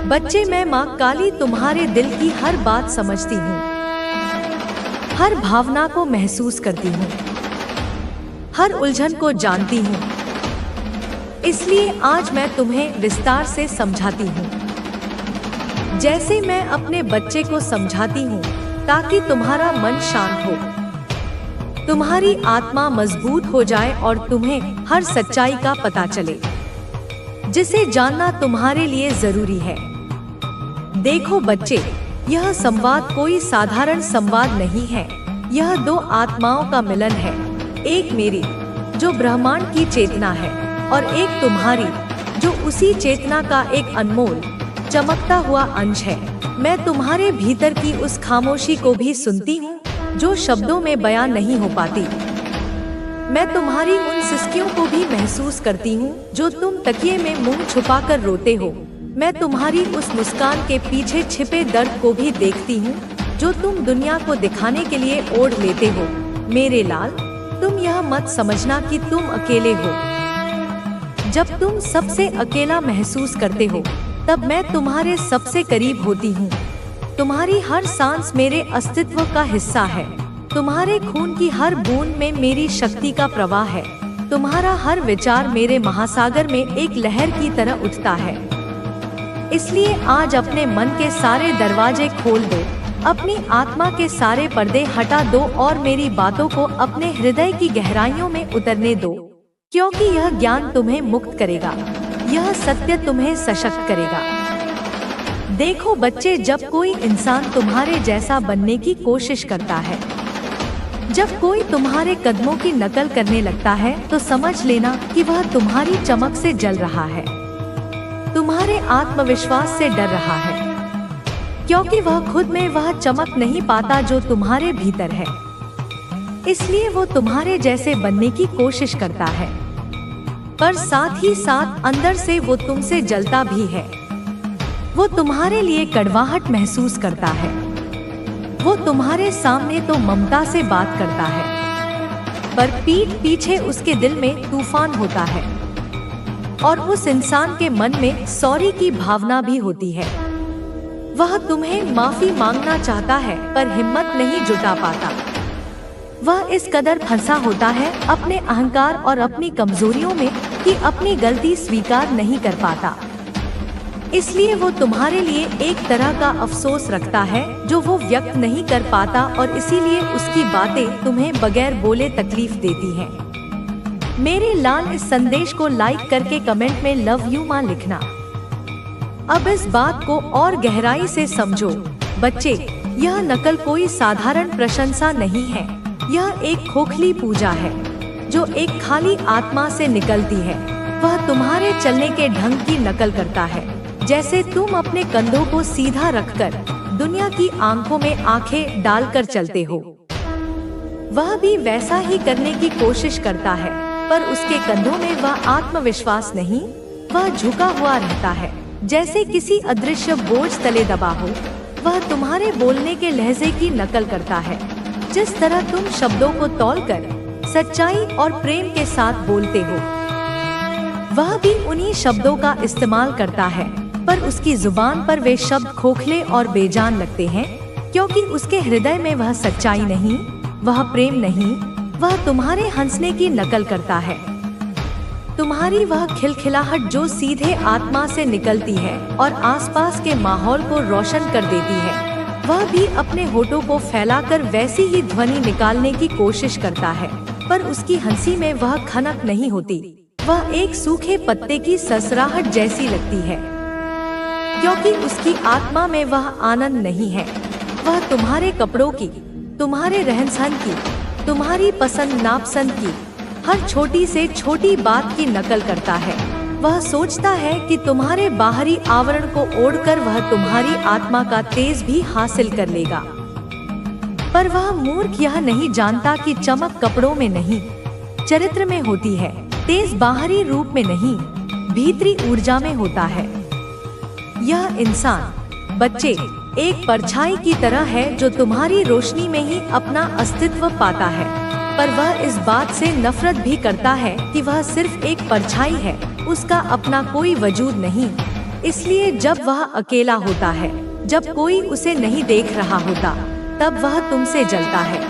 बच्चे, मैं माँ काली तुम्हारे दिल की हर बात समझती हूँ, हर भावना को महसूस करती हूँ, हर उलझन को जानती हूँ। इसलिए आज मैं तुम्हें विस्तार से समझाती हूँ, जैसे मैं अपने बच्चे को समझाती हूँ, ताकि तुम्हारा मन शांत हो, तुम्हारी आत्मा मजबूत हो जाए और तुम्हें हर सच्चाई का पता चले, जिसे जानना तुम्हारे लिए जरूरी है। देखो बच्चे, यह संवाद कोई साधारण संवाद नहीं है। यह दो आत्माओं का मिलन है, एक मेरी जो ब्रह्मांड की चेतना है और एक तुम्हारी जो उसी चेतना का एक अनमोल चमकता हुआ अंश है। मैं तुम्हारे भीतर की उस खामोशी को भी सुनती हूँ जो शब्दों में बयां नहीं हो पाती। मैं तुम्हारी उन सिसकियों को भी महसूस करती हूँ जो तुम तकिए में मुंह छुपाकर रोते हो। मैं तुम्हारी उस मुस्कान के पीछे छिपे दर्द को भी देखती हूँ जो तुम दुनिया को दिखाने के लिए ओढ़ लेते हो। मेरे लाल, तुम यह मत समझना कि तुम अकेले हो। जब तुम सबसे अकेला महसूस करते हो, तब मैं तुम्हारे सबसे करीब होती हूँ। तुम्हारी हर सांस मेरे अस्तित्व का हिस्सा है। तुम्हारे खून की हर बूंद में मेरी शक्ति का प्रवाह है। तुम्हारा हर विचार मेरे महासागर में एक लहर की तरह उठता है। इसलिए आज अपने मन के सारे दरवाजे खोल दो, अपनी आत्मा के सारे पर्दे हटा दो और मेरी बातों को अपने हृदय की गहराइयों में उतरने दो, क्योंकि यह ज्ञान तुम्हें मुक्त करेगा, यह सत्य तुम्हें सशक्त करेगा। देखो बच्चे, जब कोई इंसान तुम्हारे जैसा बनने की कोशिश करता है, जब कोई तुम्हारे कदमों की नकल करने लगता है, तो समझ लेना कि वह तुम्हारी चमक से जल रहा है, तुम्हारे आत्मविश्वास से डर रहा है, क्योंकि वह खुद में वह चमक नहीं पाता जो तुम्हारे भीतर है। इसलिए वो तुम्हारे जैसे बनने की कोशिश करता है, पर साथ ही साथ अंदर से वो तुमसे जलता भी है। वो तुम्हारे लिए कड़वाहट महसूस करता है। वो तुम्हारे सामने तो ममता से बात करता है, पर पीठ पीछे उसके दिल में तूफान होता है और उस इंसान के मन में सॉरी की भावना भी होती है। वह तुम्हें माफी मांगना चाहता है, पर हिम्मत नहीं जुटा पाता। वह इस कदर फंसा होता है अपने अहंकार और अपनी कमजोरियों में कि अपनी गलती स्वीकार नहीं कर पाता। इसलिए वो तुम्हारे लिए एक तरह का अफसोस रखता है जो वो व्यक्त नहीं कर पाता, और इसीलिए उसकी बातें तुम्हें बगैर बोले तकलीफ देती हैं। मेरे लाल, इस संदेश को लाइक करके कमेंट में लव यू माँ लिखना। अब इस बात को और गहराई से समझो बच्चे, यह नकल कोई साधारण प्रशंसा नहीं है। यह एक खोखली पूजा है जो एक खाली आत्मा से निकलती है। वह तुम्हारे चलने के ढंग की नकल करता है, जैसे तुम अपने कंधों को सीधा रखकर दुनिया की आंखों में आंखें डालकर चलते हो। वह भी वैसा ही करने की कोशिश करता है, पर उसके कंधों में वह आत्मविश्वास नहीं, वह झुका हुआ रहता है, जैसे किसी अदृश्य बोझ तले दबा हो। वह तुम्हारे बोलने के लहजे की नकल करता है, जिस तरह तुम शब्दों को तौलकर सच्चाई और प्रेम के साथ बोलते हो। वह भी उन्हीं शब्दों का इस्तेमाल करता है, पर उसकी जुबान पर वे शब्द खोखले और बेजान लगते हैं, क्योंकि उसके हृदय में वह सच्चाई नहीं, वह प्रेम नहीं। वह तुम्हारे हंसने की नकल करता है, तुम्हारी वह खिलखिलाहट जो सीधे आत्मा से निकलती है और आसपास के माहौल को रोशन कर देती है। वह भी अपने होठों को फैलाकर वैसी ही ध्वनि निकालने की कोशिश करता है, पर उसकी हंसी में वह खनक नहीं होती। वह एक सूखे पत्ते की ससराहट जैसी लगती है, क्योंकि उसकी आत्मा में वह आनंद नहीं है। वह तुम्हारे कपड़ों की, तुम्हारे रहन-सहन की, तुम्हारी पसंद नापसंद की हर छोटी से छोटी बात की नकल करता है। वह सोचता है कि तुम्हारे बाहरी आवरण को ओढ़कर वह तुम्हारी आत्मा का तेज भी हासिल कर लेगा, पर वह मूर्ख यह नहीं जानता कि चमक कपड़ों में नहीं, चरित्र में होती है। तेज बाहरी रूप में नहीं, भीतरी ऊर्जा में होता है। यह इंसान बच्चे एक परछाई की तरह है जो तुम्हारी रोशनी में ही अपना अस्तित्व पाता है, पर वह इस बात से नफरत भी करता है कि वह सिर्फ एक परछाई है, उसका अपना कोई वजूद नहीं। इसलिए जब वह अकेला होता है, जब कोई उसे नहीं देख रहा होता, तब वह तुमसे जलता है।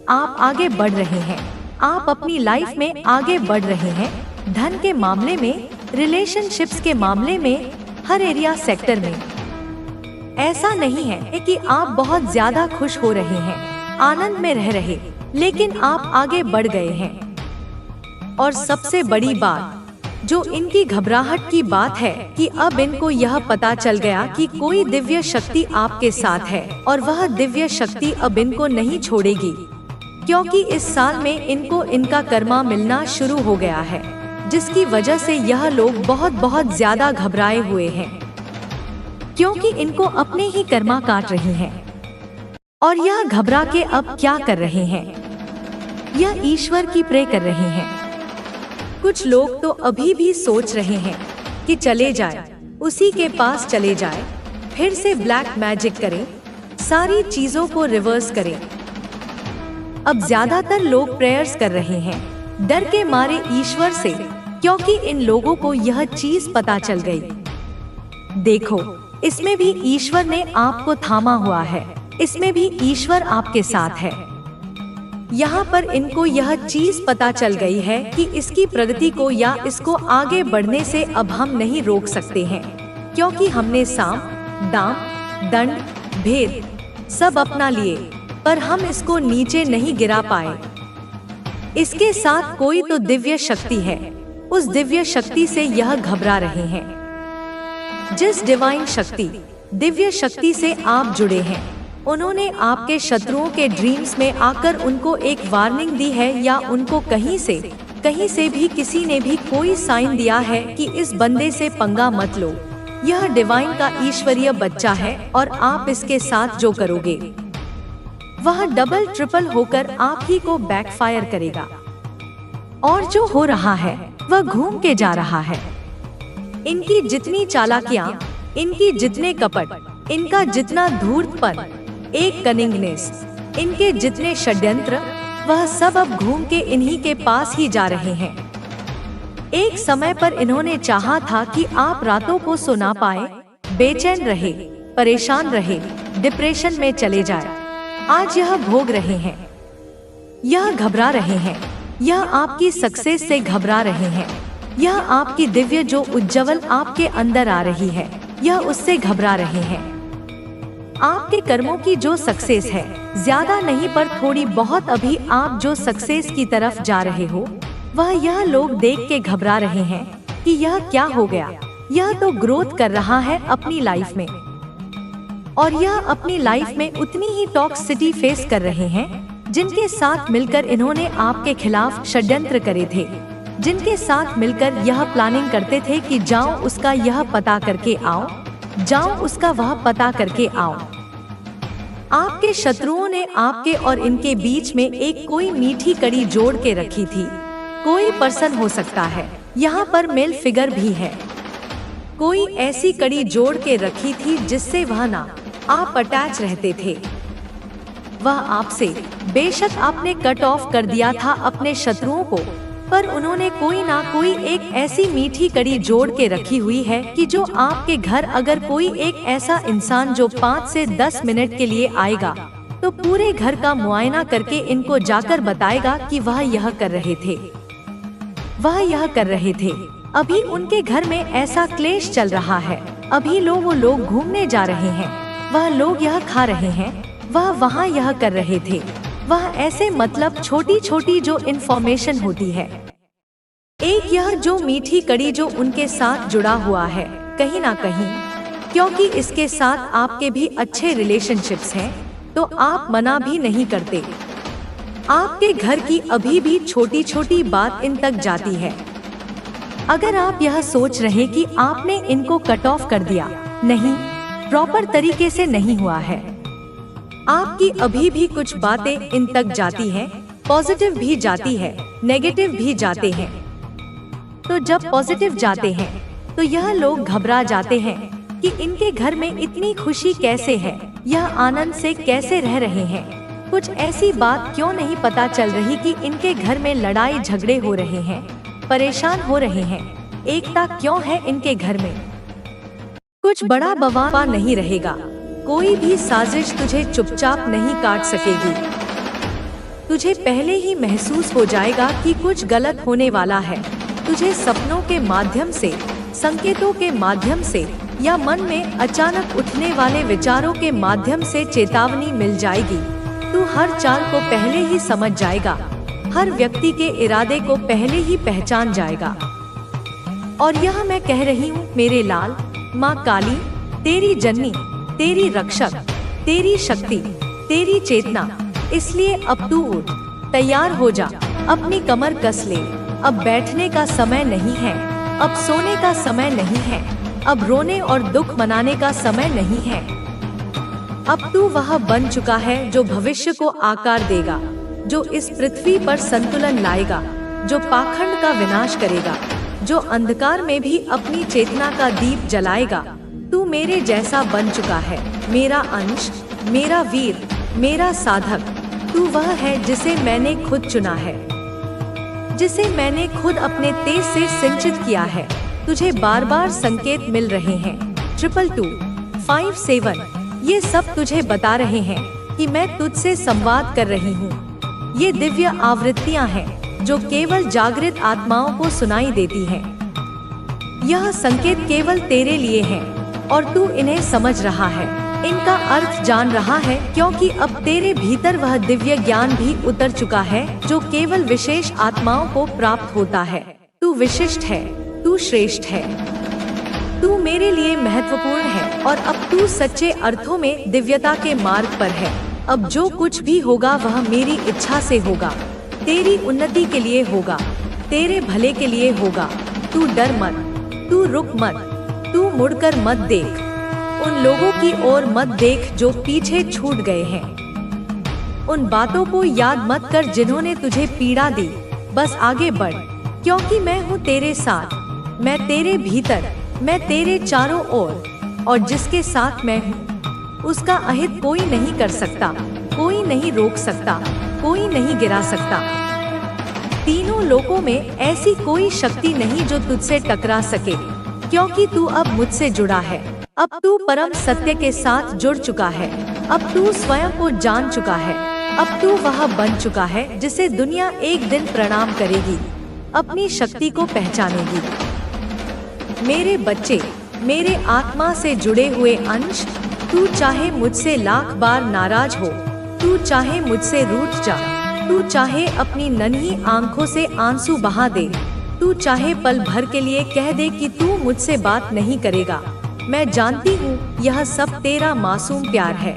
आप आगे बढ़ रहे हैं, आप अपनी लाइफ में आगे बढ़ रहे हैं, धन के मामले में, रिलेशनशिप्स के मामले में, हर एरिया सेक्टर में। ऐसा नहीं है कि आप बहुत ज्यादा खुश हो रहे हैं, आनंद में रह रहे, लेकिन आप आगे बढ़ गए हैं। और सबसे बड़ी बात जो इनकी घबराहट की बात है कि अब इनको यह पता चल गया कि कोई दिव्य शक्ति आपके साथ है, और वह दिव्य शक्ति अब इनको नहीं छोड़ेगी, क्योंकि इस साल में इनको इनका कर्मा मिलना शुरू हो गया है, जिसकी वजह से यह लोग बहुत ज्यादा घबराए हुए हैं, क्योंकि इनको अपने ही कर्मा काट रही हैं। और यह घबरा के अब क्या कर रहे हैं? यह ईश्वर की प्रे कर रहे हैं। कुछ लोग तो अभी भी सोच रहे हैं कि चले जाए, उसी के पास चले जाए, फिर से ब्लैक मैजिक करें, सारी चीजों को रिवर्स करें। अब ज्यादातर लोग प्रेयर्स कर रहे हैं, डर के मारे ईश्वर से, क्योंकि इन लोगों को यह चीज पता चल गई। देखो, इसमें भी ईश्वर ने आपको थामा हुआ है, इसमें भी ईश्वर आपके साथ है। यहाँ पर इनको यह चीज पता चल गई है कि इसकी प्रगति को या इसको आगे बढ़ने से अब हम नहीं रोक सकते हैं, क्योंकि हमने साम, दाम, दंड, भेद सब अपना लिए, पर हम इसको नीचे नहीं गिरा पाए। इसके साथ कोई तो दिव्य शक्ति है, उस दिव्य शक्ति से यह घबरा रहे हैं। जिस डिवाइन शक्ति, दिव्य शक्ति से आप जुड़े हैं, उन्होंने आपके शत्रुओं के ड्रीम्स में आकर उनको एक वार्निंग दी है, या उनको कहीं से भी किसी ने भी कोई साइन दिया है कि इस बंदे से पंगा मत लो, यह डिवाइन का ईश्वरीय बच्चा है, और आप इसके साथ जो करोगे वह डबल ट्रिपल होकर आप ही को बैकफायर करेगा। और जो हो रहा है वह घूम के जा रहा है। इनकी जितनी चालाकियां, इनकी जितने कपट, इनका जितना धूर्तपन, एक कनिंगनेस, इनके जितने षड्यंत्र, वह सब अब घूम के इन्हीं के पास ही जा रहे हैं। एक समय पर इन्होंने चाहा था कि आप रातों को सो ना पाए, बेचैन रहे, परेशान रहे, डिप्रेशन में चले जाए। आज यह भोग रहे हैं, यह घबरा रहे हैं, यह आपकी सक्सेस से घबरा रहे हैं, यह आपकी दिव्य जो उज्ज्वल आपके अंदर आ रही है, यह उससे घबरा रहे हैं। आपके कर्मों की जो सक्सेस है, ज्यादा नहीं पर थोड़ी बहुत अभी आप जो सक्सेस की तरफ जा रहे हो, वह यह लोग देख के घबरा रहे हैं कि यह क्या हो गया। यह तो ग्रोथ कर रहा है अपनी लाइफ में, और यह अपनी लाइफ में उतनी ही टॉक्सिसिटी फेस कर रहे हैं, जिनके साथ मिलकर इन्होंने आपके खिलाफ षड्यंत्र करे थे, जिनके साथ मिलकर यह प्लानिंग करते थे कि जाओ उसका यह पता करके आओ, जाओ उसका वह पता करके आओ। आपके शत्रुओं ने आपके और इनके बीच में एक कोई मीठी कड़ी जोड़ के रखी थी। कोई पर्सन हो सकता है, यहाँ पर मेल फिगर भी है, कोई ऐसी कड़ी जोड़ के रखी थी जिससे वह ना आप अटैच रहते थे। वह आपसे, बेशक आपने कट ऑफ कर दिया था अपने शत्रुओं को, पर उन्होंने कोई ना कोई एक ऐसी मीठी कड़ी जोड़ के रखी हुई है कि जो आपके घर अगर कोई एक ऐसा इंसान जो 5 से 10 मिनट के लिए आएगा, तो पूरे घर का मुआयना करके इनको जाकर बताएगा कि वह यह कर रहे थे, वह यह कर रहे थे। अभी उनके घर में ऐसा क्लेश चल रहा है, अभी वो लोग घूमने जा रहे हैं, वह लोग यह खा रहे हैं, वह वहाँ यह कर रहे थे, वह ऐसे मतलब छोटी छोटी जो इन्फॉर्मेशन होती है। एक यह जो मीठी कड़ी जो उनके साथ जुड़ा हुआ है कहीं ना कहीं, क्योंकि इसके साथ आपके भी अच्छे रिलेशनशिप्स हैं, तो आप मना भी नहीं करते। आपके घर की अभी भी छोटी छोटी बात इन तक जाती है। अगर आप यह सोच रहे कि आपने इनको कट ऑफ कर दिया, नहीं, प्रॉपर तरीके से नहीं हुआ है। आपकी अभी भी कुछ बातें इन तक जाती हैं, पॉजिटिव भी जाती है, नेगेटिव भी जाते हैं। तो जब पॉजिटिव जाते हैं तो यह लोग घबरा जाते हैं कि इनके घर में इतनी खुशी कैसे है, यह आनंद से कैसे रह रहे हैं। कुछ ऐसी बात क्यों नहीं पता चल रही कि इनके घर में लड़ाई झगड़े हो रहे हैं, परेशान हो रहे हैं, एकता क्यों है इनके घर में। कुछ बड़ा बवाल नहीं रहेगा, कोई भी साजिश तुझे चुपचाप नहीं काट सकेगी। तुझे पहले ही महसूस हो जाएगा कि कुछ गलत होने वाला है। तुझे सपनों के माध्यम से, संकेतों के माध्यम से या मन में अचानक उठने वाले विचारों के माध्यम से चेतावनी मिल जाएगी। तू हर चाल को पहले ही समझ जाएगा, हर व्यक्ति के इरादे को पहले ही पहचान जाएगा। और यह मैं कह रही हूँ मेरे लाल, माँ काली तेरी जननी, तेरी रक्षक, तेरी शक्ति, तेरी चेतना। इसलिए अब तू उठ, तैयार हो जा, अपनी कमर कस ले। अब बैठने का समय नहीं है, अब सोने का समय नहीं है, अब रोने और दुख मनाने का समय नहीं है। अब तू वह बन चुका है जो भविष्य को आकार देगा, जो इस पृथ्वी पर संतुलन लाएगा, जो पाखंड का विनाश करेगा, जो अंधकार में भी अपनी चेतना का दीप जलाएगा। तू मेरे जैसा बन चुका है, मेरा अंश, मेरा वीर, मेरा साधक। तू वह है जिसे मैंने खुद चुना है, जिसे मैंने खुद अपने तेज से सिंचित किया है। तुझे बार बार संकेत मिल रहे हैं, 22257, ये सब तुझे बता रहे हैं कि मैं तुझसे संवाद कर रही हूँ। ये दिव्य आवृत्तियाँ हैं जो केवल जागृत आत्माओं को सुनाई देती हैं। यह संकेत केवल तेरे लिए हैं और तू इन्हें समझ रहा है, इनका अर्थ जान रहा है, क्योंकि अब तेरे भीतर वह दिव्य ज्ञान भी उतर चुका है जो केवल विशेष आत्माओं को प्राप्त होता है। तू विशिष्ट है, तू श्रेष्ठ है, तू मेरे लिए महत्वपूर्ण है और अब तू सच्चे अर्थों में दिव्यता के मार्ग पर है। अब जो कुछ भी होगा वह मेरी इच्छा से होगा, तेरी उन्नति के लिए होगा, तेरे भले के लिए होगा। तू डर मत, तू रुक मत, तू मुड़कर मत देख, उन लोगों की ओर मत देख जो पीछे छूट गए हैं। उन बातों को याद मत कर जिन्होंने तुझे पीड़ा दी। बस आगे बढ़, क्योंकि मैं हूँ तेरे साथ, मैं तेरे भीतर, मैं तेरे चारों ओर, और जिसके साथ मैं हूँ उसका अहित कोई नहीं कर सकता, कोई नहीं रोक सकता, कोई नहीं गिरा सकता। तीनों लोकों में ऐसी कोई शक्ति नहीं जो तुझसे टकरा सके, क्योंकि तू अब मुझसे जुड़ा है। अब तू परम सत्य के साथ जुड़ चुका है। अब तू स्वयं को जान चुका है। अब तू वह बन चुका है जिसे दुनिया एक दिन प्रणाम करेगी, अपनी शक्ति को पहचानेगी। मेरे बच्चे, मेरे आत्मा से जुड़े हुए अंश, तू चाहे मुझसे लाख बार नाराज हो, तू चाहे मुझसे रूठ जा, तू चाहे अपनी नन्ही आंखों से आंसू बहा दे, तू चाहे पल भर के लिए कह दे कि तू मुझसे बात नहीं करेगा, मैं जानती हूँ यह सब तेरा मासूम प्यार है।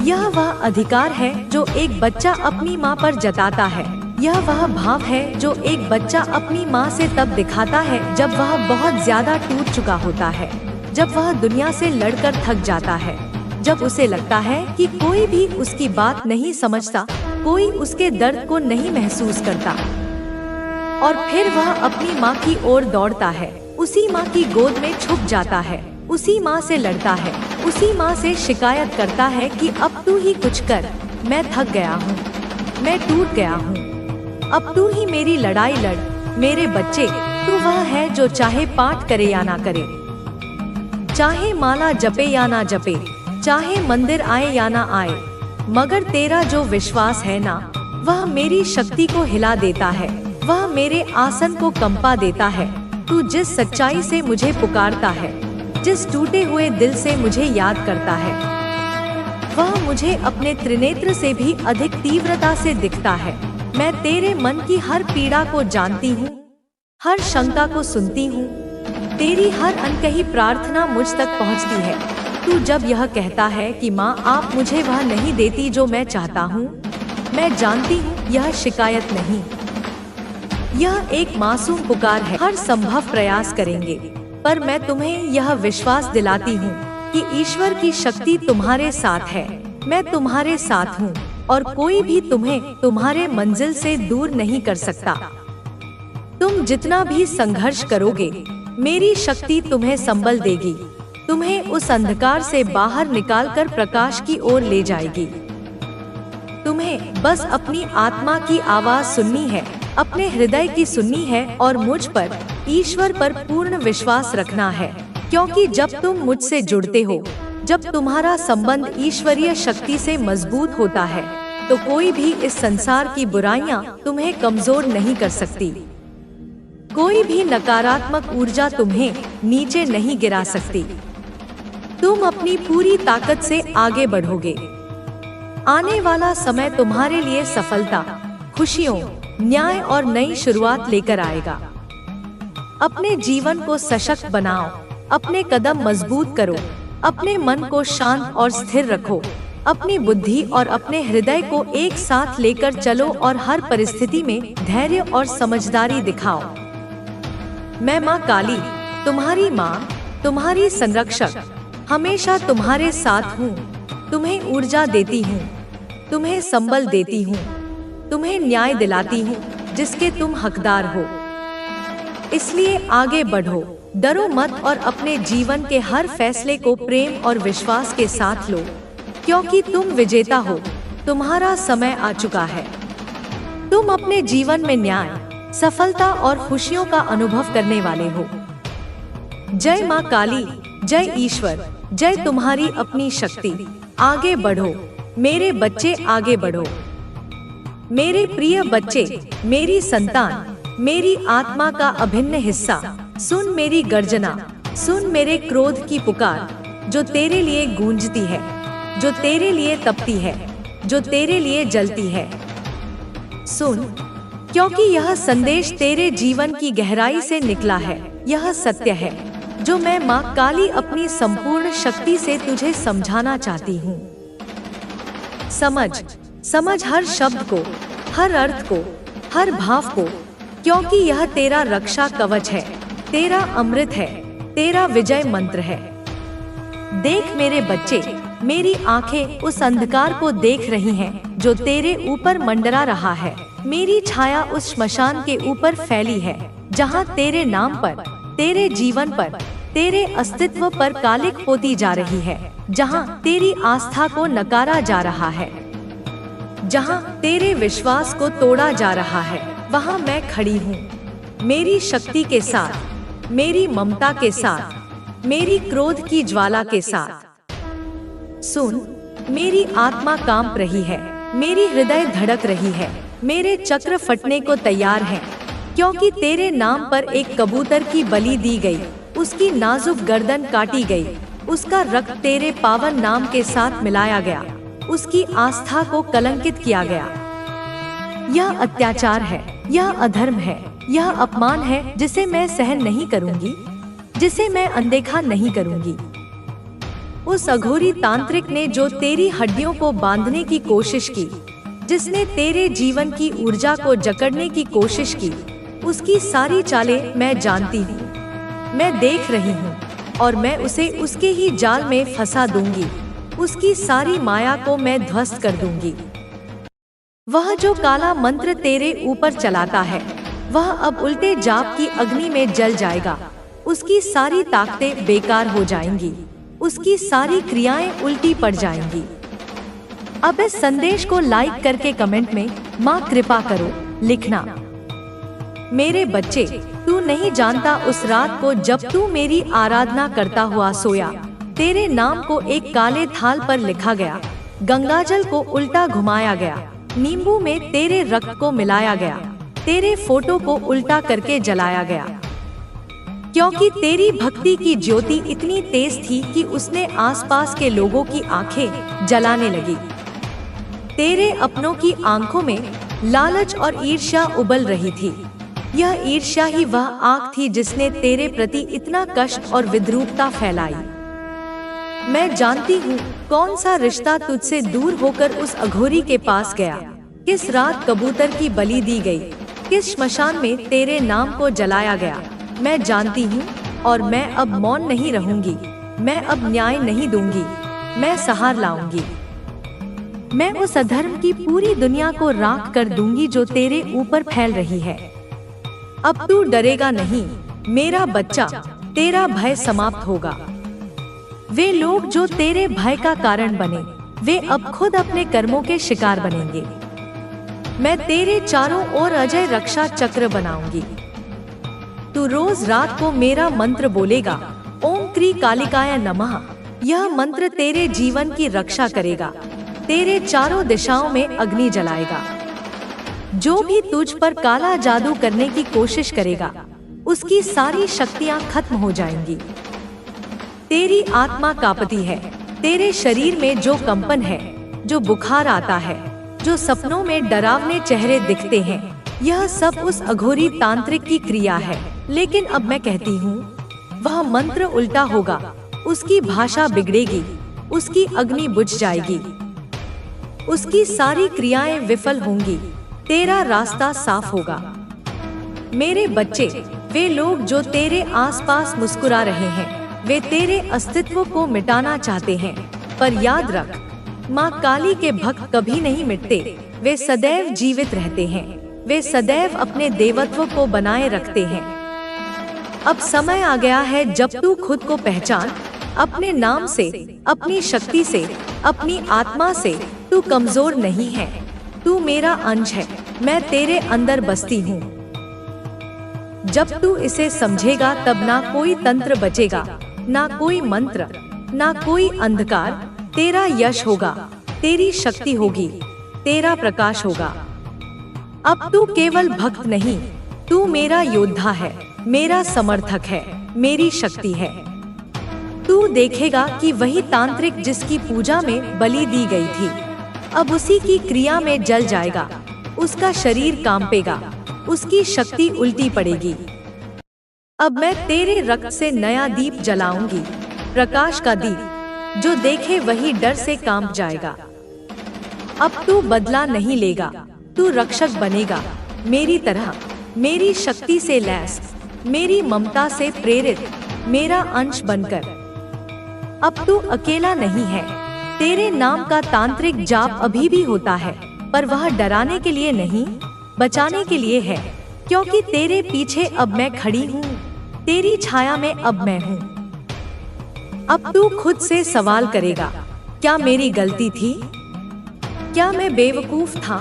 यह वह अधिकार है जो एक बच्चा अपनी माँ पर जताता है। यह वह भाव है जो एक बच्चा अपनी माँ से तब दिखाता है जब वह बहुत ज्यादा टूट चुका होता है, जब वह दुनिया से लड़कर थक जाता है, जब उसे लगता है कि कोई भी उसकी बात नहीं समझता, कोई उसके दर्द को नहीं महसूस करता। और फिर वह अपनी माँ की ओर दौड़ता है, उसी माँ की गोद में छुप जाता है, उसी माँ से लड़ता है, उसी माँ से शिकायत करता है कि अब तू ही कुछ कर, मैं थक गया हूँ, मैं टूट गया हूँ, अब तू ही मेरी लड़ाई लड़। मेरे बच्चे, तू वह है जो चाहे पाठ करे या ना करे, चाहे माला जपे या ना जपे, चाहे मंदिर आए या ना आए, मगर तेरा जो विश्वास है ना, वह मेरी शक्ति को हिला देता है, वह मेरे आसन को कंपा देता है। तू जिस सच्चाई से मुझे पुकारता है, जिस टूटे हुए दिल से मुझे याद करता है, वह मुझे अपने त्रिनेत्र से भी अधिक तीव्रता से दिखता है। मैं तेरे मन की हर पीड़ा को जानती हूँ, हर शंका को सुनती हूँ, तेरी हर अनकही प्रार्थना मुझ तक पहुँचती है। तू जब यह कहता है कि माँ आप मुझे वह नहीं देती जो मैं चाहता हूँ, मैं जानती हूँ यह शिकायत नहीं, यह एक मासूम पुकार है। हर संभव प्रयास करेंगे, पर मैं तुम्हें यह विश्वास दिलाती हूँ कि ईश्वर की शक्ति तुम्हारे साथ है। मैं तुम्हारे साथ हूँ और कोई भी तुम्हें तुम्हारे मंजिल से दूर नहीं कर सकता। तुम जितना भी संघर्ष करोगे, मेरी शक्ति तुम्हें संबल देगी, तुम्हें उस अंधकार से बाहर निकालकर प्रकाश की ओर ले जाएगी। तुम्हें बस अपनी आत्मा की आवाज सुननी है, अपने हृदय की सुननी है और मुझ पर, ईश्वर पर पूर्ण विश्वास रखना है, क्योंकि जब तुम मुझसे जुड़ते हो, जब तुम्हारा संबंध ईश्वरीय शक्ति से मजबूत होता है, तो कोई भी इस संसार की बुराइयां तुम्हें कमजोर नहीं कर सकती। कोई भी नकारात्मक ऊर्जा तुम्हें नीचे नहीं गिरा सकती। तुम अपनी पूरी ताकत से आगे बढ़ोगे। आने वाला समय तुम्हारे लिए सफलता, खुशियों, न्याय और नई शुरुआत लेकर आएगा। अपने जीवन को सशक्त बनाओ, अपने कदम मजबूत करो, अपने मन को शांत और स्थिर रखो, अपनी बुद्धि और अपने हृदय को एक साथ लेकर चलो और हर परिस्थिति में धैर्य और समझदारी दिखाओ। मैं माँ काली, तुम्हारी माँ, तुम्हारी संरक्षक, हमेशा तुम्हारे साथ हूँ। तुम्हें ऊर्जा देती हूँ, तुम्हें संबल देती हूँ, तुम्हें न्याय दिलाती हूँ जिसके तुम हकदार हो। इसलिए आगे बढ़ो, डरो मत और अपने जीवन के हर फैसले को प्रेम और विश्वास के साथ लो, क्योंकि तुम विजेता हो। तुम्हारा समय आ चुका है। तुम अपने जीवन में न्याय, सफलता और खुशियों का अनुभव करने वाले हो। जय माँ काली, जय ईश्वर, जय तुम्हारी अपनी शक्ति। आगे बढ़ो मेरे बच्चे, आगे बढ़ो मेरे प्रिय बच्चे, मेरी संतान, मेरी आत्मा का अभिन्न हिस्सा। सुन मेरी गर्जना, सुन मेरे क्रोध की पुकार, जो तेरे लिए गूंजती है, जो तेरे लिए तपती है, जो तेरे लिए जलती है। सुन, क्योंकि यह संदेश तेरे जीवन की गहराई से निकला है। यह सत्य है जो मैं माँ काली अपनी संपूर्ण शक्ति से तुझे समझाना चाहती हूँ। समझ हर शब्द को, हर अर्थ को, हर भाव को, क्योंकि यह तेरा रक्षा कवच है, तेरा अमृत है, तेरा विजय मंत्र है। देख मेरे बच्चे, मेरी आंखें उस अंधकार को देख रही हैं जो तेरे ऊपर मंडरा रहा है। मेरी छाया उस श्मशान के ऊपर फैली है जहाँ तेरे नाम पर, तेरे जीवन पर, तेरे अस्तित्व पर कालिक होती जा रही है, जहाँ तेरी आस्था को नकारा जा रहा है, जहाँ तेरे विश्वास को तोड़ा जा रहा है, वहाँ मैं खड़ी हूँ, मेरी शक्ति के साथ, मेरी ममता के साथ, मेरी क्रोध की ज्वाला के साथ। सुन, मेरी आत्मा कांप रही है, मेरी हृदय धड़क रही है, मेरे चक्र फटने को तैयार हैं, क्योंकि तेरे नाम पर एक कबूतर की बलि दी गई, उसकी नाजुक गर्दन काटी गई, उसका रक्त तेरे पावन नाम के साथ मिलाया गया, उसकी आस्था को कलंकित किया गया। यह अत्याचार है, यह अधर्म है, यह अपमान है जिसे मैं सहन नहीं करूंगी, जिसे मैं अनदेखा नहीं करूंगी। उस अघोरी तांत्रिक ने जो तेरी हड्डियों को बांधने की कोशिश की, जिसने तेरे जीवन की ऊर्जा को जकड़ने की कोशिश की, उसकी सारी चालें मैं जानती हूँ, मैं देख रही हूँ, और मैं उसे उसके ही जाल में फंसा दूंगी। उसकी सारी माया को मैं ध्वस्त कर दूंगी। वह जो काला मंत्र तेरे ऊपर चलाता है, वह अब उल्टे जाप की अग्नि में जल जाएगा। उसकी सारी ताकतें बेकार हो जाएंगी, उसकी सारी क्रियाएं उल्टी पड़ जाएंगी। अब इस संदेश को लाइक करके कमेंट में माँ कृपा करो लिखना। मेरे बच्चे, तू नहीं जानता उस रात को जब तू मेरी आराधना करता हुआ सोया, तेरे नाम को एक काले थाल पर लिखा गया, गंगाजल को उल्टा घुमाया गया, नींबू में तेरे रक्त को मिलाया गया, तेरे फोटो को उल्टा करके जलाया गया, क्योंकि तेरी भक्ति की ज्योति इतनी तेज थी कि उसने आसपास के लोगों की आंखें जलाने लगी। तेरे अपनों की आंखों में लालच और ईर्ष्या उबल रही थी। यह ईर्ष्या ही वह आग थी जिसने तेरे प्रति इतना कष्ट और विद्रूपता फैलाई। मैं जानती हूँ कौन सा रिश्ता तुझसे दूर होकर उस अघोरी के पास गया, किस रात कबूतर की बलि दी गई, किस श्मशान में तेरे नाम को जलाया गया। मैं जानती हूँ और मैं अब मौन नहीं रहूंगी। मैं अब न्याय नहीं दूंगी, मैं सहार लाऊंगी। मैं उस अधर्म की पूरी दुनिया को राख कर दूंगी जो तेरे ऊपर फैल रही है। अब तू डरेगा नहीं मेरा बच्चा, तेरा भय समाप्त होगा। वे लोग जो तेरे भय का कारण बने, वे अब खुद अपने कर्मों के शिकार बनेंगे। मैं तेरे चारों ओर अजय रक्षा चक्र बनाऊंगी। तू रोज रात को मेरा मंत्र बोलेगा, ओम क्री कालिकाय नमः। यह मंत्र तेरे जीवन की रक्षा करेगा, तेरे चारों दिशाओं में अग्नि जलाएगा। जो भी तुझ पर काला जादू करने की कोशिश करेगा, उसकी सारी शक्तियां खत्म हो जाएंगी। तेरी आत्मा कांपती है, तेरे शरीर में जो कंपन है, जो बुखार आता है, जो सपनों में डरावने चेहरे दिखते हैं, यह सब उस अघोरी तांत्रिक की क्रिया है। लेकिन अब मैं कहती हूँ, वह मंत्र उल्टा होगा, उसकी भाषा बिगड़ेगी, उसकी अग्नि बुझ जाएगी, उसकी सारी क्रियाएं विफल होंगी, तेरा रास्ता साफ होगा। मेरे बच्चे, वे लोग जो तेरे आसपास मुस्कुरा रहे हैं, वे तेरे अस्तित्व को मिटाना चाहते हैं, पर याद रख, माँ काली के भक्त कभी नहीं मिटते, वे सदैव जीवित रहते हैं, वे सदैव अपने देवत्व को बनाए रखते हैं। अब समय आ गया है जब तू खुद को पहचान, अपने नाम से, अपनी शक्ति से, अपनी आत्मा से। तू कमजोर नहीं है, तू मेरा अंश है, मैं तेरे अंदर बसती हूँ। जब तू इसे समझेगा तब ना कोई तंत्र बचेगा, ना कोई मंत्र, ना कोई अंधकार। तेरा यश होगा, तेरी शक्ति होगी, तेरा प्रकाश होगा। अब तू केवल भक्त नहीं, तू मेरा योद्धा है, मेरा समर्थक है, मेरी शक्ति है। तू देखेगा कि वही तांत्रिक जिसकी पूजा में बलि दी गई थी, अब उसी की क्रिया में जल जाएगा, उसका शरीर कांपेगा, उसकी शक्ति उल्टी पड़ेगी। अब मैं तेरे रक्त से नया दीप जलाऊंगी, प्रकाश का दीप, जो देखे वही डर से कांप जाएगा। अब तू बदला नहीं लेगा, तू रक्षक बनेगा, मेरी तरह, मेरी शक्ति से लैस, मेरी ममता से प्रेरित, मेरा अंश बनकर। अब तू अकेला नहीं है, तेरे नाम का तांत्रिक जाप अभी भी होता है, पर वह डराने के लिए नहीं, बचाने के लिए है, क्योंकि तेरे पीछे अब मैं खड़ी हूँ, तेरी छाया में अब मैं हूँ। अब तू खुद से सवाल करेगा, क्या मेरी गलती थी? क्या मैं बेवकूफ था?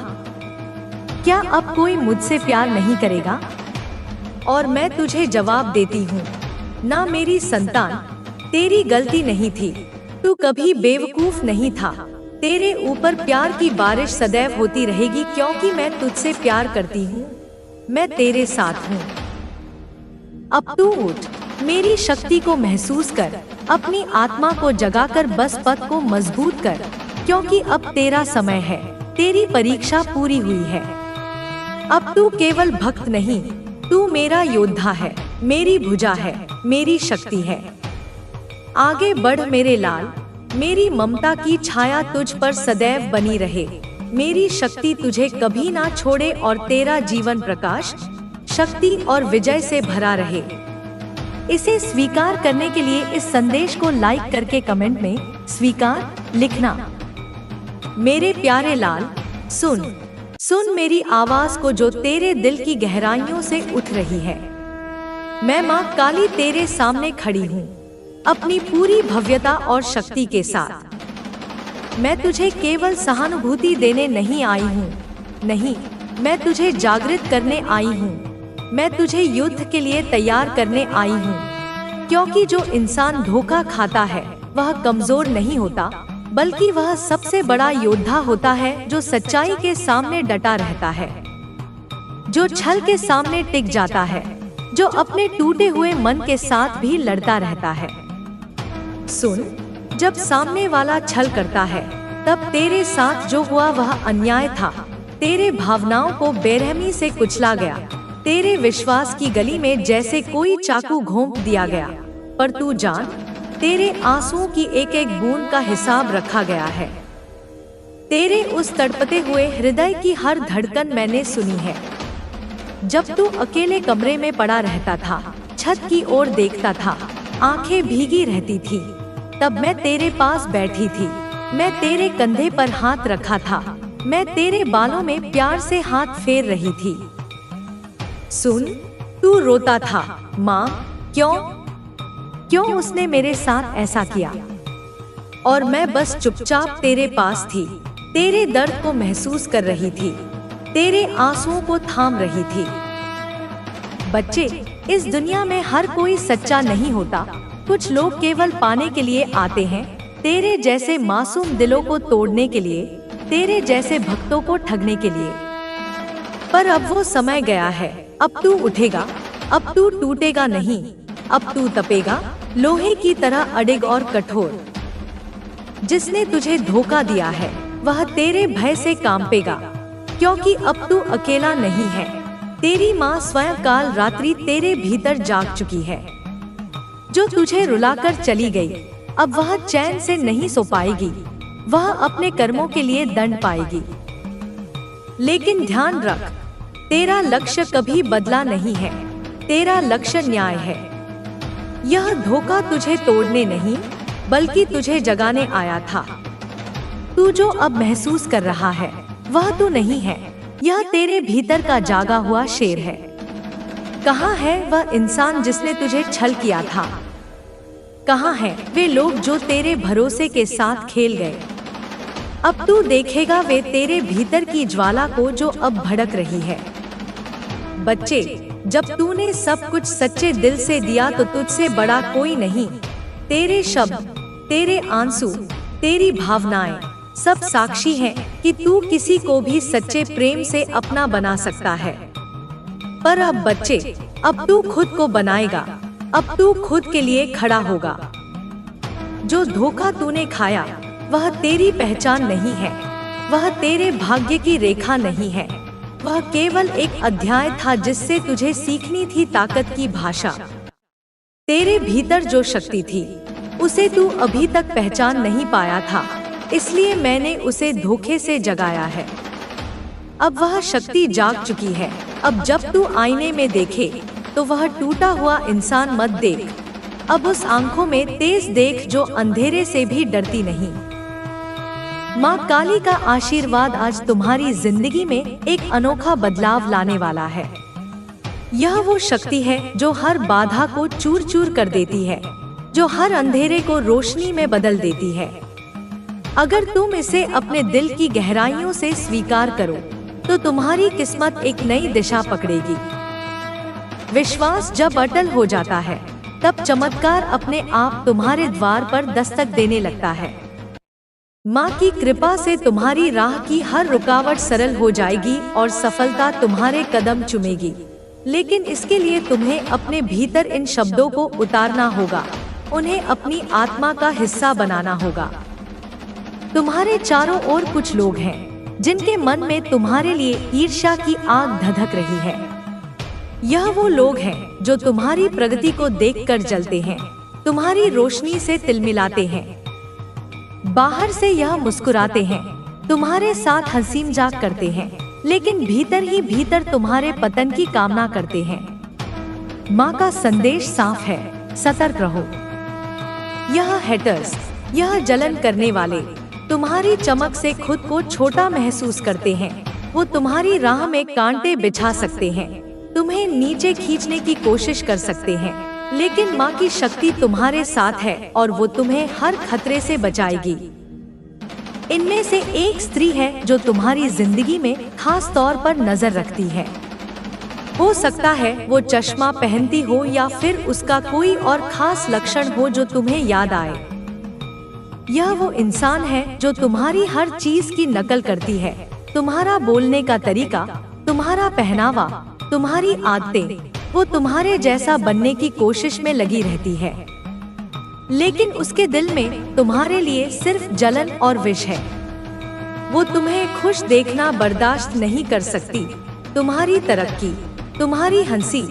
क्या अब कोई मुझसे प्यार नहीं करेगा? और मैं तुझे जवाब देती हूँ, ना मेरी संतान, तेरी गलती नहीं थी, तू कभी बेवकूफ नहीं था। तेरे ऊपर प्यार की बारिश सदैव होती रहेगी, क्योंकि मैं तुझसे प्यार करती हूँ, मैं तेरे साथ हूँ। अब तू उठ, मेरी शक्ति को महसूस कर, अपनी आत्मा को जगाकर बस पथ को मजबूत कर, क्योंकि अब तेरा समय है, तेरी परीक्षा पूरी हुई है। अब तू केवल भक्त नहीं, तू मेरा योद्धा है, मेरी भुजा है, मेरी शक्ति है। आगे बढ़ मेरे लाल, मेरी ममता की छाया तुझ पर सदैव बनी रहे, मेरी शक्ति तुझे कभी ना छोड़े और तेरा जीवन प्रकाश, शक्ति और विजय से भरा रहे। इसे स्वीकार करने के लिए इस संदेश को लाइक करके कमेंट में स्वीकार लिखना। मेरे प्यारे लाल, सुन सुन मेरी आवाज को जो तेरे दिल की गहराइयों से उठ रही है। मैं माँ काली तेरे सामने खड़ी हूँ, अपनी पूरी भव्यता और शक्ति के साथ। मैं तुझे केवल सहानुभूति देने नहीं आई हूँ, नहीं, मैं तुझे जागृत करने आई हूँ, मैं तुझे युद्ध के लिए तैयार करने आई हूँ। क्योंकि जो इंसान धोखा खाता है वह कमजोर नहीं होता, बल्कि वह सबसे बड़ा योद्धा होता है, जो सच्चाई के सामने डटा रहता है, जो छल के सामने टिक जाता है, जो अपने टूटे हुए मन के साथ भी लड़ता रहता है। सुन, जब सामने वाला छल करता है, तब तेरे साथ जो हुआ वह अन्याय था। तेरे भावनाओं को बेरहमी से कुचला गया, तेरे विश्वास की गली में जैसे कोई चाकू घोंप दिया गया। पर तू जान, तेरे आंसुओं की एक एक बूंद का हिसाब रखा गया है। तेरे उस तड़पते हुए हृदय की हर धड़कन मैंने सुनी है। जब तू अकेले कमरे में पड़ा रहता था, छत की ओर देखता था, आंखें भीगी रहती थी, तब मैं तेरे पास बैठी थी, मैं तेरे कंधे पर हाथ रखा था, मैं तेरे बालों में प्यार से हाथ फेर रही थी। सुन, तू रोता था, माँ क्यों उसने मेरे साथ ऐसा किया? और मैं बस चुपचाप तेरे पास थी, तेरे दर्द को महसूस कर रही थी। तेरे आंसुओं को थाम रही थी। बच्चे, इस दुनिया में हर कोई सच्चा नहीं होता। कुछ लोग केवल पाने के लिए आते हैं, तेरे जैसे मासूम दिलों को तोड़ने के लिए, तेरे जैसे भक्तों को ठगने के लिए। पर अब वो समय गया है, अब तू उठेगा, अब तू टूटेगा नहीं, अब तू तपेगा, लोहे की तरह अडिग और कठोर। जिसने तुझे धोखा दिया है वह तेरे भय से कांपेगा, क्योंकि अब तू अकेला नहीं है। तेरी माँ स्वयं काल रात्रि तेरे भीतर जाग चुकी है। जो तुझे रुलाकर चली गई, अब वह चैन से नहीं सो पाएगी, वह अपने कर्मों के लिए दंड पाएगी। लेकिन ध्यान रख, तेरा लक्ष्य कभी बदला नहीं है, तेरा लक्ष्य न्याय है। यह धोखा तुझे तोड़ने नहीं, बल्कि तुझे जगाने आया था। तू जो अब महसूस कर रहा है वह तू नहीं है, यह तेरे भीतर का जागा हुआ शेर है। कहाँ है वह इंसान जिसने तुझे छल किया था? कहाँ है वे लोग जो तेरे भरोसे के साथ खेल गए? अब तू देखेगा वे तेरे भीतर की ज्वाला को जो अब भड़क रही है। बच्चे, जब तूने सब कुछ सच्चे दिल से दिया तो तुझसे बड़ा कोई नहीं। तेरे शब्द, तेरे आंसू, तेरी भावनाएं सब साक्षी हैं कि तू किसी को भी सच्चे प्रेम से अपना बना सकता है। पर अब बच्चे, अब तू खुद को बनाएगा, अब तू खुद के लिए खड़ा होगा। जो धोखा तूने खाया वह तेरी पहचान नहीं है, वह तेरे भाग्य की रेखा नहीं है, वह केवल एक अध्याय था जिससे तुझे सीखनी थी ताकत की भाषा। तेरे भीतर जो शक्ति थी उसे तू अभी तक पहचान नहीं पाया था, इसलिए मैंने उसे धोखे से जगाया है। अब वह शक्ति जाग चुकी है। अब जब तू आईने में देखे तो वह टूटा हुआ इंसान मत देख, अब उस आंखों में तेज देख जो अंधेरे से भी डरती नहीं। माँ काली का आशीर्वाद आज तुम्हारी जिंदगी में एक अनोखा बदलाव लाने वाला है। यह वो शक्ति है जो हर बाधा को चूर चूर कर देती है, जो हर अंधेरे को रोशनी में बदल देती है। अगर तुम इसे अपने दिल की गहराइयों से स्वीकार करो तो तुम्हारी किस्मत एक नई दिशा पकड़ेगी। विश्वास जब अटल हो जाता है तब चमत्कार अपने आप तुम्हारे द्वार पर दस्तक देने लगता है। माँ की कृपा से तुम्हारी राह की हर रुकावट सरल हो जाएगी और सफलता तुम्हारे कदम चूमेगी। लेकिन इसके लिए तुम्हें अपने भीतर इन शब्दों को उतारना होगा, उन्हें अपनी आत्मा का हिस्सा बनाना होगा। तुम्हारे चारों ओर कुछ लोग हैं जिनके मन में तुम्हारे लिए ईर्ष्या की आग धधक रही है। यह वो लोग हैं जो तुम्हारी प्रगति को देखकर जलते हैं, तुम्हारी रोशनी से तिलमिलाते हैं। बाहर से यह मुस्कुराते हैं, तुम्हारे साथ हंसी मजाक करते हैं, लेकिन भीतर ही भीतर तुम्हारे पतन की कामना करते हैं। माँ का संदेश साफ है, सतर्क रहो। यह हेटर्स, यह जलन करने वाले तुम्हारी चमक से खुद को छोटा महसूस करते हैं। वो तुम्हारी राह में कांटे बिछा सकते हैं, तुम्हें नीचे खींचने की कोशिश कर सकते हैं, लेकिन माँ की शक्ति तुम्हारे साथ है और वो तुम्हें हर खतरे से बचाएगी। इनमें से एक स्त्री है जो तुम्हारी जिंदगी में खास तौर पर नजर रखती है। हो सकता है वो चश्मा पहनती हो या फिर उसका कोई और खास लक्षण हो जो तुम्हें याद आए। यह वो इंसान है जो तुम्हारी हर चीज की नकल करती है, तुम्हारा बोलने का तरीका, तुम्हारा पहनावा, तुम्हारी आदतें। वो तुम्हारे जैसा बनने की कोशिश में लगी रहती है, लेकिन उसके दिल में तुम्हारे लिए सिर्फ जलन और विष है। वो तुम्हें खुश देखना बर्दाश्त नहीं कर सकती। तुम्हारी तरक्की, तुम्हारी हंसी,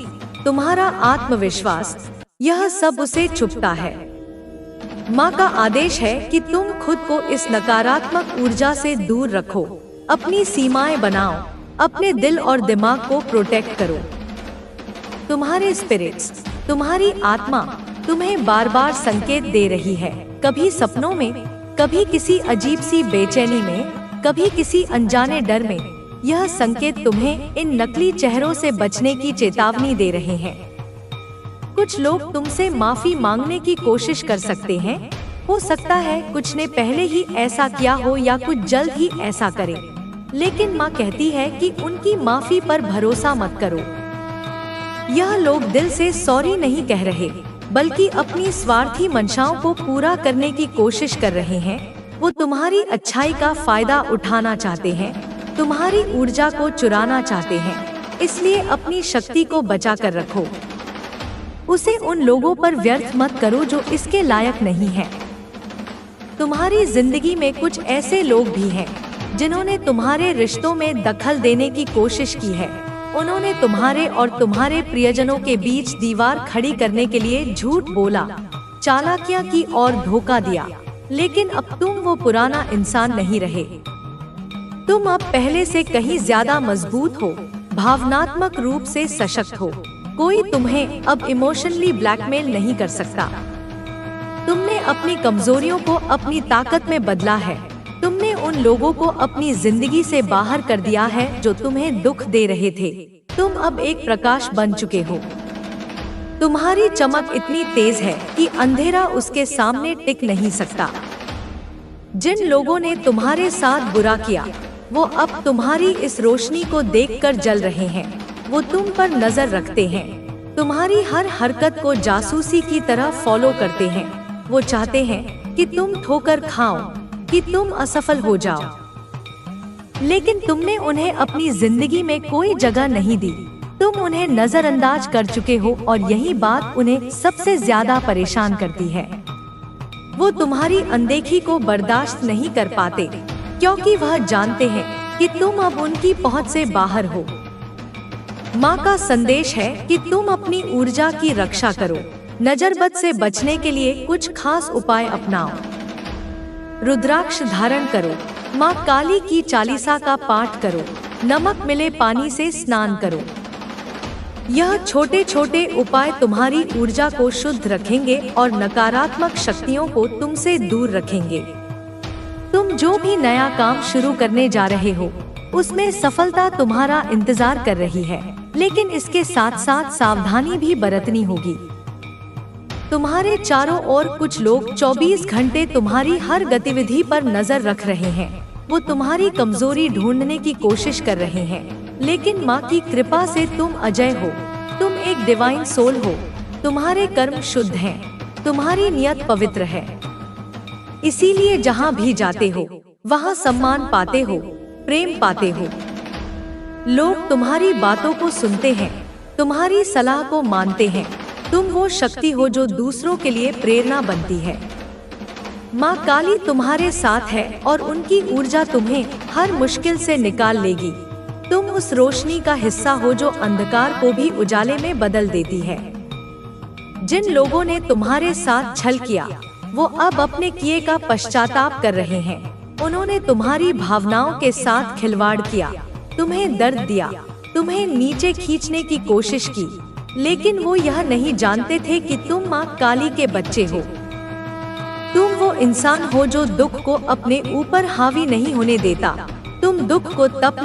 तुम्हारा आत्मविश्वास, यह सब उसे चुभता है। माँ का आदेश है कि तुम खुद को इस नकारात्मक ऊर्जा से दूर रखो, अपनी सीमाएं बनाओ, अपने दिल और दिमाग को प्रोटेक्ट करो। तुम्हारे स्पिरिट्स, तुम्हारी आत्मा तुम्हें बार बार संकेत दे रही है, कभी सपनों में, कभी किसी अजीब सी बेचैनी में, कभी किसी अनजाने डर में। यह संकेत तुम्हें इन नकली चेहरों से बचने की चेतावनी दे रहे हैं। कुछ लोग तुमसे माफी मांगने की कोशिश कर सकते हैं, हो सकता है कुछ ने पहले ही ऐसा किया हो या कुछ जल्द ही ऐसा करे। लेकिन माँ कहती है कि उनकी माफी पर भरोसा मत करो। यह लोग दिल से सॉरी नहीं कह रहे, बल्कि अपनी स्वार्थी मंशाओं को पूरा करने की कोशिश कर रहे हैं। वो तुम्हारी अच्छाई का फायदा उठाना चाहते हैं, तुम्हारी ऊर्जा को चुराना चाहते हैं। इसलिए अपनी शक्ति को बचा कर रखो। उसे उन लोगों पर व्यर्थ मत करो जो इसके लायक नहीं है। तुम्हारी जिंदगी में कुछ ऐसे लोग भी हैं जिन्होंने तुम्हारे रिश्तों में दखल देने की कोशिश की है। उन्होंने तुम्हारे और तुम्हारे प्रियजनों के बीच दीवार खड़ी करने के लिए झूठ बोला, चालाकियां की और धोखा दिया। लेकिन अब तुम वो पुराना इंसान नहीं रहे। तुम अब पहले से कहीं ज्यादा मजबूत हो, भावनात्मक रूप से सशक्त हो। कोई तुम्हें अब इमोशनली ब्लैकमेल नहीं कर सकता। तुमने अपनी कमजोरियों को अपनी ताकत में बदला है। तुमने उन लोगों को अपनी जिंदगी से बाहर कर दिया है जो तुम्हें दुख दे रहे थे। तुम अब एक प्रकाश बन चुके हो। तुम्हारी चमक इतनी तेज है कि अंधेरा उसके सामने टिक नहीं सकता। जिन लोगों ने तुम्हारे साथ बुरा किया, वो अब तुम्हारी इस रोशनी को देखकर जल रहे हैं। वो तुम पर नजर रखते हैं, तुम्हारी हर हरकत को जासूसी की तरह फॉलो करते हैं। वो चाहते हैं कि तुम ठोकर खाओ, कि तुम असफल हो जाओ। लेकिन तुमने उन्हें अपनी जिंदगी में कोई जगह नहीं दी। तुम उन्हें नजरअंदाज कर चुके हो और यही बात उन्हें सबसे ज्यादा परेशान करती है। वो तुम्हारी अनदेखी को बर्दाश्त नहीं कर पाते, क्योंकि वह जानते हैं कि तुम अब उनकी पहुंच से बाहर हो। माँ का संदेश है कि तुम अपनी ऊर्जा की रक्षा करो। नजरबद से बचने के लिए कुछ खास उपाय अपनाओ। रुद्राक्ष धारण करो, माँ काली की चालीसा का पाठ करो, नमक मिले पानी से स्नान करो। यह छोटे छोटे उपाय तुम्हारी ऊर्जा को शुद्ध रखेंगे और नकारात्मक शक्तियों को तुमसे दूर रखेंगे। तुम जो भी नया काम शुरू करने जा रहे हो, उसमें सफलता तुम्हारा इंतजार कर रही है, लेकिन इसके साथ साथ सावधानी भी बरतनी होगी। तुम्हारे चारों ओर कुछ लोग 24 घंटे तुम्हारी हर गतिविधि पर नजर रख रहे हैं। वो तुम्हारी कमजोरी ढूंढने की कोशिश कर रहे हैं, लेकिन माँ की कृपा से तुम अजय हो। तुम एक डिवाइन सोल हो। तुम्हारे कर्म शुद्ध हैं, तुम्हारी नियत पवित्र है। इसीलिए जहाँ भी जाते हो, वहाँ सम्मान पाते हो, प्रेम पाते हो। लोग तुम्हारी बातों को सुनते हैं, तुम्हारी सलाह को मानते हैं। तुम वो शक्ति हो जो दूसरों के लिए प्रेरणा बनती है। माँ काली तुम्हारे साथ है और उनकी ऊर्जा तुम्हें हर मुश्किल से निकाल लेगी। तुम उस रोशनी का हिस्सा हो जो अंधकार को भी उजाले में बदल देती है। जिन लोगों ने तुम्हारे साथ छल किया, वो अब अपने किए का पश्चाताप कर रहे हैं। उन्होंने तुम्हारी भावनाओं के साथ खिलवाड़ किया, तुम्हें दर्द दिया, तुम्हें नीचे खींचने की कोशिश की, लेकिन वो यह नहीं जानते थे कि तुम माँ काली के बच्चे हो। तुम वो इंसान हो जो दुख को अपने ऊपर हावी नहीं होने देता। तुम दुख को तप